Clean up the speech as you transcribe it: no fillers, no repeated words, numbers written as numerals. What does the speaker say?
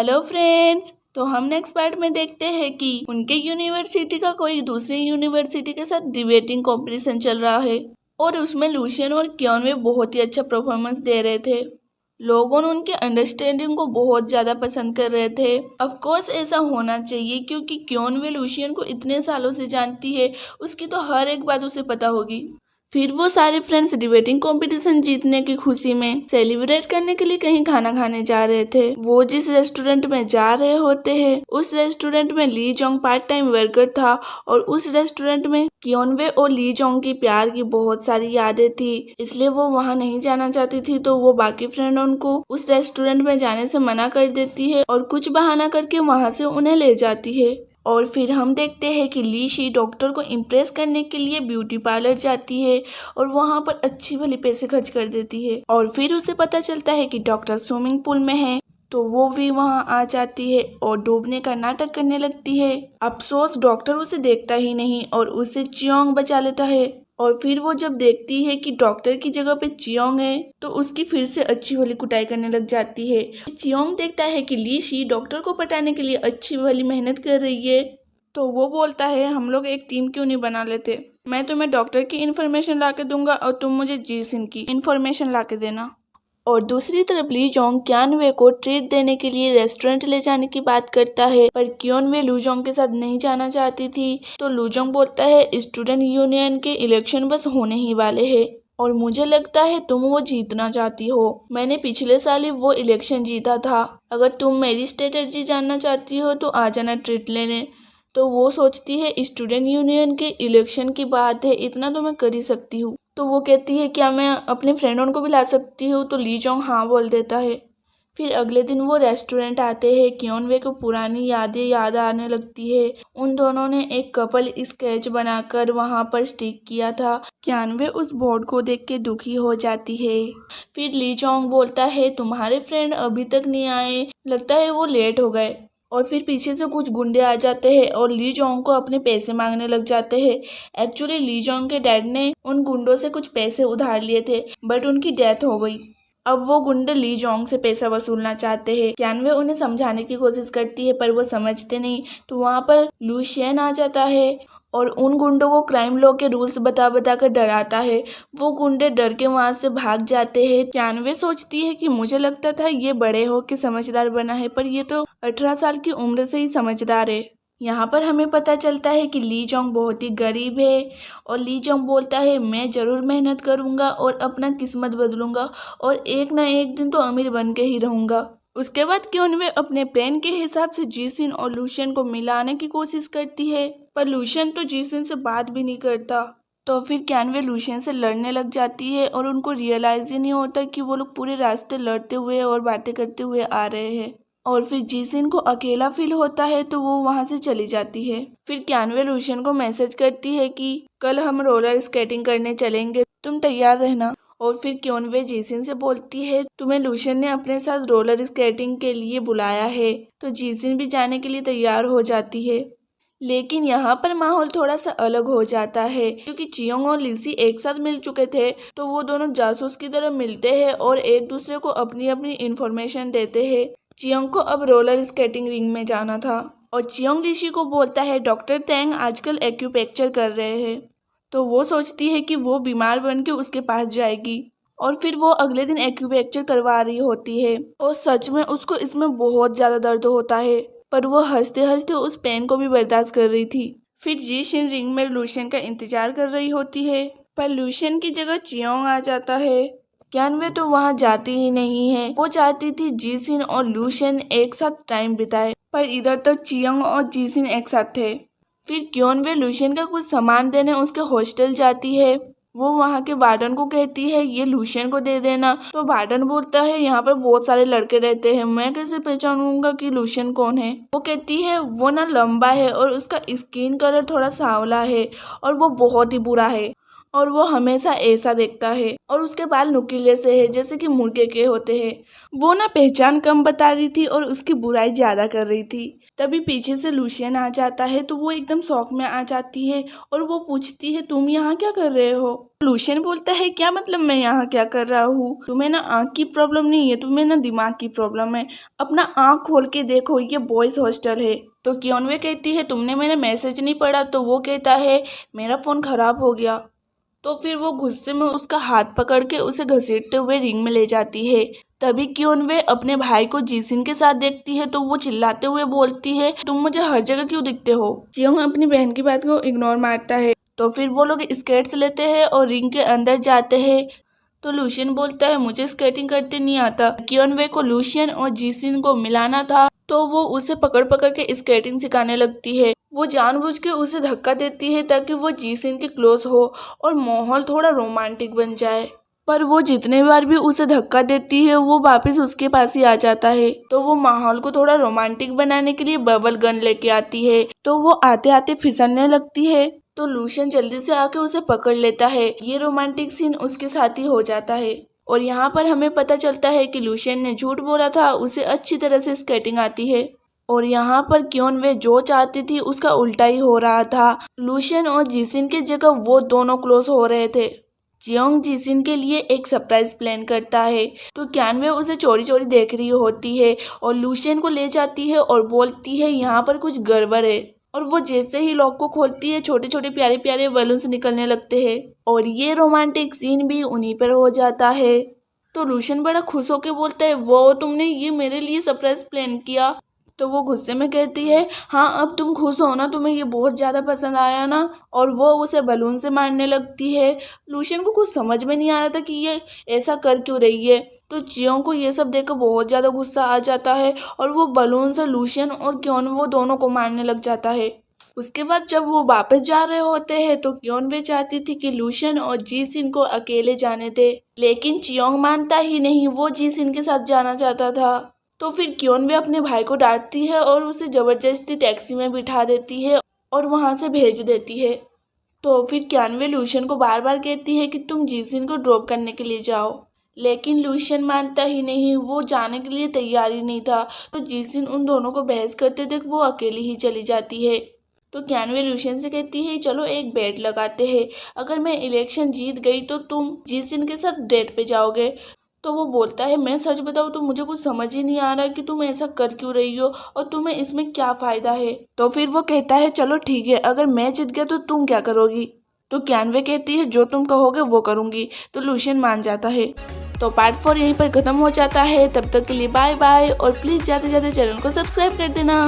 Hello friends, तो हम next part में देखते हैं कि उनके यूनिवर्सिटी का कोई दूसरी यूनिवर्सिटी के साथ डिबेटिंग कंपटीशन चल रहा है और उसमें लूशियन और क्योनवे बहुत ही अच्छा परफॉर्मेंस दे रहे थे। लोगों उनके अंडरस्टैंडिंग को बहुत ज़्यादा पसंद कर रहे थे। ऑफ कोर्स ऐसा होना चाहिए क्योंकि क्योनवे लूशियन को इतने सालों से जानती है, उसकी तो हर एक बात उसे पता होगी। फिर वो सारे फ्रेंड्स डिबेटिंग कंपटीशन जीतने की खुशी में सेलिब्रेट करने के लिए कहीं खाना खाने जा रहे थे। वो जिस रेस्टोरेंट में जा रहे होते हैं उस रेस्टोरेंट में Lee Jong part time worker था और उस रेस्टोरेंट में क्योनवे और ली जोंग की प्यार की बहुत सारी यादें थी, इसलिए वो वहाँ नहीं जाना चाहती थी। तो वो बाकी फ्रेंड उनको उस रेस्टोरेंट में जाने से मना कर देती है और कुछ बहाना करके वहाँ से उन्हें ले जाती है। और फिर हम देखते हैं कि ली शी डॉक्टर को इम्प्रेस करने के लिए ब्यूटी पार्लर जाती है और वहाँ पर अच्छी भली पैसे खर्च कर देती है। और फिर उसे पता चलता है कि डॉक्टर स्विमिंग पूल में है, तो वो भी वहाँ आ जाती है और डूबने का नाटक करने लगती है। अफसोस डॉक्टर उसे देखता ही नहीं और उसे चियोंग बचा लेता है। और फिर वो जब देखती है कि डॉक्टर की जगह पे चियोंग है तो उसकी फिर से अच्छी भली कुटाई करने लग जाती है। चियोंग देखता है कि ली शी डॉक्टर को पटाने के लिए अच्छी भली मेहनत कर रही है, तो वो बोलता है हम लोग एक टीम क्यों नहीं बना लेते, मैं तुम्हें डॉक्टर की इन्फॉर्मेशन ला के दूंगा और तुम मुझे जीसिन की इन्फॉर्मेशन ला के देना। और दूसरी तरफ ली जोंग क्यानवे को ट्रीट देने के लिए रेस्टोरेंट ले जाने की बात करता है, पर क्योनवे लूजोंग के साथ नहीं जाना चाहती थी। तो लूजोंग बोलता है स्टूडेंट यूनियन के इलेक्शन बस होने ही वाले हैं और मुझे लगता है तुम वो जीतना चाहती हो। मैंने पिछले साल ही वो इलेक्शन जीता था, अगर तुम मेरी स्ट्रेटेजी जानना चाहती हो तो आ जाना ट्रीट लेने। तो वो सोचती है स्टूडेंट यूनियन के इलेक्शन की बात है, इतना तो मैं कर ही सकती हूँ। तो वो कहती है क्या मैं अपने फ्रेंडों को भी ला सकती हूँ, तो ली जोंग हाँ बोल देता है। फिर अगले दिन वो रेस्टोरेंट आते हैं। क्योनवे को पुरानी यादें याद आने लगती है। उन दोनों ने एक कपल स्केच बनाकर वहाँ पर स्टिक किया था। क्यानवे उस बोर्ड को देख के दुखी हो जाती है। फिर ली जोंग बोलता है तुम्हारे फ्रेंड अभी तक नहीं आए, लगता है वो लेट हो गए। और फिर पीछे से कुछ गुंडे आ जाते हैं और ली जोंग को अपने पैसे मांगने लग जाते हैं। एक्चुअली ली जोंग के डैड ने उन गुंडों से कुछ पैसे उधार लिए थे, बट उनकी डेथ हो गई। अब वो गुंडे ली जोंग से पैसा वसूलना चाहते हैं। क्यानवे उन्हें समझाने की कोशिश करती है पर वो समझते नहीं। तो वहाँ पर लूशियन आ जाता है और उन गुंडों को क्राइम लॉ के रूल्स बता बता कर डराता है। वो गुंडे डर के वहाँ से भाग जाते हैं। क्यानवे सोचती है कि मुझे लगता था ये बड़े हो के समझदार बना है, पर ये तो 18 साल की उम्र से ही समझदार है। यहाँ पर हमें पता चलता है कि ली जोंग बहुत ही गरीब है और ली जोंग बोलता है मैं ज़रूर मेहनत करूँगा और अपना किस्मत बदलूँगा और एक ना एक दिन तो अमीर बन के ही रहूँगा। उसके बाद क्योनवे अपने प्लान के हिसाब से जीसिन और लूशियन को मिलाने की कोशिश करती है, पर लूशियन तो जीसिन से बात भी नहीं करता। तो फिर क्यानवे लूशियन से लड़ने लग जाती है और उनको रियलाइज ही नहीं होता कि वो लोग पूरे रास्ते लड़ते हुए और बातें करते हुए आ रहे हैं। और फिर जीसिन को अकेला फील होता है तो वो वहाँ से चली जाती है। फिर क्यानवे लूशियन को मैसेज करती है कि कल हम रोलर स्केटिंग करने चलेंगे, तुम तैयार रहना। और फिर क्योनवे जीसिन से बोलती है तुम्हें लूशियन ने अपने साथ रोलर स्केटिंग के लिए बुलाया है। तो जीसिन भी जाने के लिए तैयार हो जाती है। लेकिन यहाँ पर माहौल थोड़ा सा अलग हो जाता है क्योंकि चियोंग और लीसी एक साथ मिल चुके थे, तो वो दोनों जासूस की तरह मिलते हैं और एक दूसरे को अपनी अपनी इंफॉर्मेशन देते हैं। चियोंग को अब रोलर स्केटिंग रिंग में जाना था और चियोंग लीशी को बोलता है डॉक्टर तेंग आजकल एक्यूपंक्चर कर रहे हैं। तो वो सोचती है कि वो बीमार बन के उसके पास जाएगी और फिर वो अगले दिन एक्यूपंक्चर करवा रही होती है और सच में उसको इसमें बहुत ज़्यादा दर्द होता है, पर वो हंसते हंसते उस पेन को भी बर्दाश्त कर रही थी। फिर जीसिन रिंग में लूशियन का इंतजार कर रही होती है, पर लूशियन की जगह चियोंग आ जाता है। क्यानवे तो वहाँ जाती ही नहीं है। वो चाहती थी जीसिन और लूशियन एक साथ टाइम बिताए, पर इधर तो चियोंग और जीसिन एक साथ थे। फिर क्योनवे लूशियन का कुछ सामान देने उसके हॉस्टल जाती है। वो वहाँ के वार्डन को कहती है ये लूशियन को दे देना। तो वार्डन बोलता है यहाँ पर बहुत सारे लड़के रहते हैं, मैं कैसे पहचानूंगा कि लूशियन कौन है। वो कहती है वो ना लंबा है और उसका स्किन कलर थोड़ा सांवला है और वो बहुत ही बुरा है। और वो हमेशा ऐसा देखता है और उसके बाल नुकीले से है जैसे कि मुर्गे के होते हैं। वो ना पहचान कम बता रही थी और उसकी बुराई ज्यादा कर रही थी। तभी पीछे से लूशियन आ जाता है तो वो एकदम शौक में आ जाती है और वो पूछती है तुम यहाँ क्या कर रहे हो। लूशियन बोलता है क्या मतलब मैं यहाँ क्या कर रहा हूँ, तुम्हें ना आँख की प्रॉब्लम नहीं है, तुम्हें ना दिमाग की प्रॉब्लम है, अपना आँख खोल के देखो ये बॉयज हॉस्टल है। तो क्योनवे कहती है तुमने मेरा मैसेज नहीं पढ़ा, तो वो कहता है मेरा फोन खराब हो गया। तो फिर वो गुस्से में उसका हाथ पकड़ के उसे घसीटते हुए रिंग में ले जाती है। तभी क्योनवे अपने भाई को जीसिन के साथ देखती है तो वो चिल्लाते हुए बोलती है तुम मुझे हर जगह क्यों दिखते हो। जियोंग अपनी बहन की बात को इग्नोर मारता है। तो फिर वो लोग स्केट्स लेते हैं और रिंग के अंदर जाते हैं। तो लूशियन बोलता है मुझे स्केटिंग करते नहीं आता। क्योनवे को लूशियन और जीसिन को मिलाना था तो वो उसे पकड़ पकड़ के स्केटिंग सिखाने लगती है। वो जानबूझ के उसे धक्का देती है ताकि वो जीसिन के क्लोज हो और माहौल थोड़ा रोमांटिक बन जाए। पर वो जितने बार भी उसे धक्का देती है वो वापस उसके पास ही आ जाता है। तो वो माहौल को थोड़ा रोमांटिक बनाने के लिए बबल गन लेके आती है। तो वो आते आते फिसलने लगती है तो लूशियन जल्दी से आके उसे पकड़ लेता है। ये रोमांटिक सीन उसके साथ ही हो जाता है। और यहाँ पर हमें पता चलता है कि लूशियन ने झूठ बोला था, उसे अच्छी तरह से स्केटिंग आती है। और यहाँ पर क्योनवे जो चाहती थी उसका उल्टा ही हो रहा था। लूशियन और जीसिन की जगह वो दोनों क्लोज हो रहे थे। जियोंग जीसिन के लिए एक सरप्राइज प्लान करता है तो क्योनवे उसे चोरी चोरी देख रही होती है और लूशियन को ले जाती है और बोलती है यहाँ पर कुछ गड़बड़ है। और वो जैसे ही लॉक को खोलती है छोटे छोटे प्यारे प्यारे बलून्स निकलने लगते हैं और ये रोमांटिक सीन भी उन्हीं पर हो जाता है। तो लूशियन बड़ा खुश होकर बोलता है वो तुमने ये मेरे लिए सरप्राइज प्लान किया। तो वो गुस्से में कहती है हाँ अब तुम खुश हो ना, तुम्हें ये बहुत ज़्यादा पसंद आया ना। और वो उसे बलून से मारने लगती है। लूशियन को कुछ समझ में नहीं आ रहा था कि ये ऐसा कर क्यों रही है। तो जियोंग को ये सब देखकर बहुत ज़्यादा गुस्सा आ जाता है और वो बलून से लूशियन और क्योनवे दोनों को मारने लग जाता है। उसके बाद जब वो वापस जा रहे होते हैं तो क्योनवे चाहती थी कि लूशियन और जीसिन को अकेले जाने दे, लेकिन जियोंग मानता ही नहीं, वो जीसिन के साथ जाना चाहता था। तो फिर क्योनवे अपने भाई को डांटती है और उसे जबरदस्ती टैक्सी में बिठा देती है और वहाँ से भेज देती है। तो फिर क्योनवे लूशियन को बार बार कहती है कि तुम जीसिन को ड्रॉप करने के लिए जाओ, लेकिन लूशियन मानता ही नहीं, वो जाने के लिए तैयार ही नहीं था। तो जीसिन उन दोनों को बहस करते देख वो अकेली ही चली जाती है। तो क्योनवे लूशियन से कहती है चलो एक बेट लगाते हैं, अगर मैं इलेक्शन जीत गई तो तुम जीसिन के साथ डेट पे जाओगे। तो वो बोलता है मैं सच बताऊँ तो मुझे कुछ समझ ही नहीं आ रहा कि तुम ऐसा कर क्यों रही हो और तुम्हें इसमें क्या फ़ायदा है। तो फिर वो कहता है चलो ठीक है, अगर मैं जीत गया तो तुम क्या करोगी। तो क्योनवे कहती है जो तुम कहोगे वो करूँगी। तो लूशियन मान जाता है। तो पार्ट 4 यहीं पर ख़त्म हो जाता है। तब तक के लिए बाय बाय और प्लीज़ जाते जाते चैनल को सब्सक्राइब कर देना।